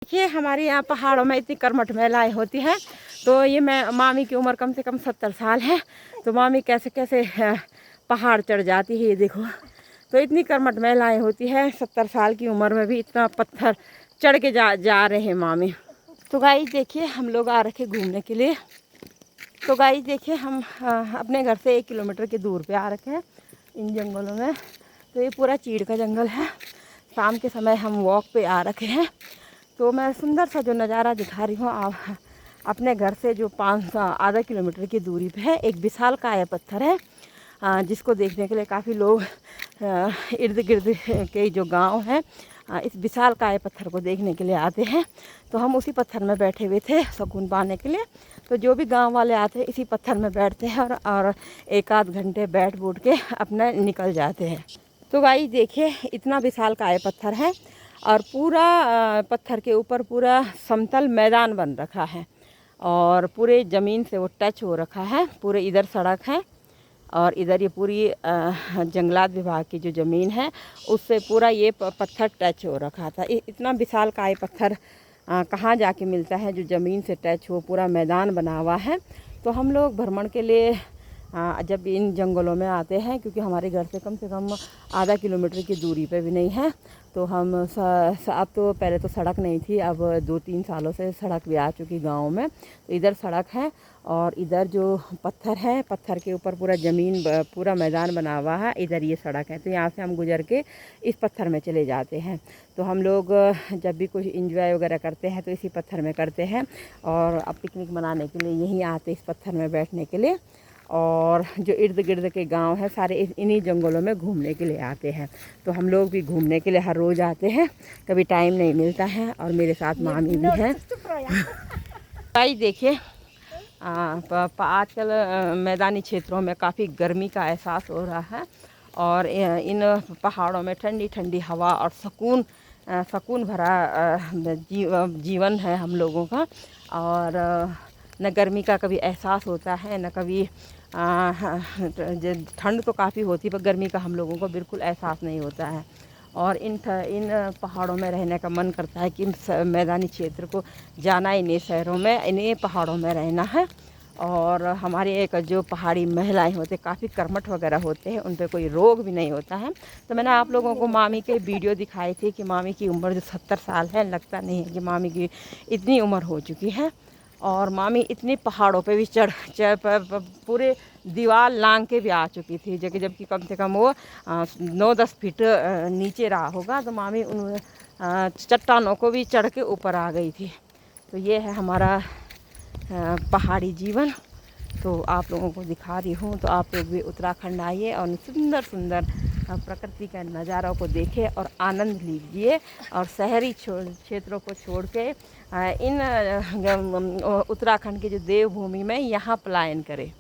देखिए हमारे यहाँ पहाड़ों में इतनी कर्मठ महिलाएं होती हैं। तो ये मैं मामी की उम्र कम से कम 70 साल है। तो मामी कैसे कैसे पहाड़ चढ़ जाती है, ये देखो। तो इतनी कर्मठ महिलाएं होती है, 70 साल की उम्र में भी इतना पत्थर चढ़ के जा रहे हैं मामी। तो गाइस देखिए हम लोग आ रखे घूमने के लिए। तो गाइस देखिए हम अपने घर से 1 किलोमीटर की दूर पे आ रखे हैं इन जंगलों में। तो ये पूरा चीड़ का जंगल है। शाम के समय हम वॉक पे आ रखे हैं। तो मैं सुंदर सा जो नज़ारा दिखा रही हूँ आप अपने घर से जो आधा किलोमीटर की दूरी पे है। एक विशालकाय पत्थर है जिसको देखने के लिए काफ़ी लोग इर्द गिर्द के जो गांव हैं इस विशालकाय पत्थर को देखने के लिए आते हैं। तो हम उसी पत्थर में बैठे हुए थे सुकून पाने के लिए। तो जो भी गांव वाले आते हैं इसी पत्थर में बैठते हैं और एक आध घंटे बैठ बूठ के अपना निकल जाते हैं। तो भाई देखिए इतना विशालकाय पत्थर है और पूरा पत्थर के ऊपर पूरा समतल मैदान बन रखा है और पूरे ज़मीन से वो टच हो रखा है। पूरे इधर सड़क है और इधर ये पूरी जंगलात विभाग की जो ज़मीन है उससे पूरा ये पत्थर टच हो रखा था। इतना विशालकाय पत्थर कहाँ जाके मिलता है जो ज़मीन से टच हो, पूरा मैदान बना हुआ है। तो हम लोग भ्रमण के लिए जब इन जंगलों में आते हैं, क्योंकि हमारे घर से कम आधा किलोमीटर की दूरी पे भी नहीं है, तो हम अब तो पहले तो सड़क नहीं थी, अब 2-3 सालों से सड़क भी आ चुकी गांव में। तो इधर सड़क है और इधर जो पत्थर है, पत्थर के ऊपर पूरा ज़मीन पूरा मैदान बना हुआ है। इधर ये सड़क है, तो यहाँ से हम गुजर के इस पत्थर में चले जाते हैं। तो हम लोग जब भी कुछ इंजॉय वगैरह करते हैं तो इसी पत्थर में करते हैं और अब पिकनिक मनाने के लिए यहीं आते इस पत्थर में बैठने के लिए। और जो इर्द गिर्द के गांव हैं सारे इन्हीं जंगलों में घूमने के लिए आते हैं। तो हम लोग भी घूमने के लिए हर रोज़ आते हैं, कभी टाइम नहीं मिलता है। और मेरे साथ मामी भी हैं। भाई देखिए आजकल मैदानी क्षेत्रों में काफ़ी गर्मी का एहसास हो रहा है और इन पहाड़ों में ठंडी ठंडी हवा और सुकून भरा जीवन है हम लोगों का। और न गर्मी का कभी एहसास होता है, न कभी ठंड तो काफ़ी होती है पर गर्मी का हम लोगों को बिल्कुल एहसास नहीं होता है। और इन पहाड़ों में रहने का मन करता है कि मैदानी क्षेत्र को जाना, इन्हीं शहरों में इन्हीं पहाड़ों में रहना है। और हमारे एक जो पहाड़ी महिलाएं होते काफ़ी कर्मठ वगैरह होते हैं, उन पर कोई रोग भी नहीं होता है। तो मैंने आप लोगों को मामी के वीडियो दिखाई थी कि मामी की उम्र जो 70 साल है, लगता नहीं है कि मामी की इतनी उम्र हो चुकी है। और मामी इतनी पहाड़ों पे भी चढ़ पूरे दीवार लांग के भी आ चुकी थी, जबकि कम से कम वो 9-10 फीट नीचे रहा होगा। तो मामी उन चट्टानों को भी चढ़ के ऊपर आ गई थी। तो ये है हमारा पहाड़ी जीवन। तो आप लोगों को दिखा रही हूँ। तो आप लोग भी उत्तराखंड आइए और सुंदर सुंदर प्रकृति का नज़ारों को देखें और आनंद लीजिए और शहरी क्षेत्रों को छोड़ के इन उत्तराखंड की जो देवभूमि में यहाँ पलायन करें।